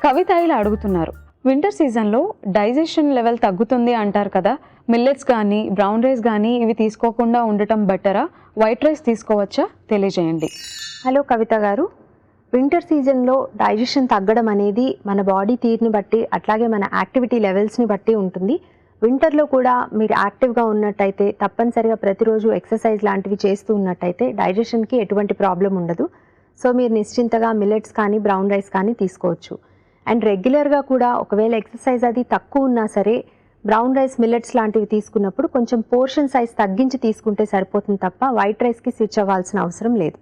కవిత ఇలా అడుగుతున్నారు, వింటర్ సీజన్లో డైజెషన్ లెవెల్ తగ్గుతుంది అంటారు కదా, మిల్లెట్స్ కానీ బ్రౌన్ రైస్ కానీ ఇవి తీసుకోకుండా ఉండటం బెటరా, వైట్ రైస్ తీసుకోవచ్చా, తెలియజేయండి. హలో కవిత గారు, వింటర్ సీజన్లో డైజెషన్ తగ్గడం అనేది మన బాడీ తీరుని బట్టి అట్లాగే మన యాక్టివిటీ లెవెల్స్ని బట్టి ఉంటుంది. వింటర్లో కూడా మీరు యాక్టివ్గా ఉన్నట్టయితే, తప్పనిసరిగా ప్రతిరోజు ఎక్సర్సైజ్ లాంటివి చేస్తూ ఉన్నట్టయితే డైజెషన్కి ఎటువంటి ప్రాబ్లం ఉండదు. సో మీరు నిశ్చింతగా మిల్లెట్స్ కానీ బ్రౌన్ రైస్ కానీ తీసుకోవచ్చు. అండ్ రెగ్యులర్గా కూడా ఒకవేళ ఎక్సర్సైజ్ అది తక్కువ ఉన్నా సరే బ్రౌన్ రైస్ మిల్లెట్స్ లాంటివి తీసుకున్నప్పుడు కొంచెం పోర్షన్ సైజ్ తగ్గించి తీసుకుంటే సరిపోతుంది తప్ప వైట్ రైస్కి స్విచ్ అవ్వాల్సిన అవసరం లేదు.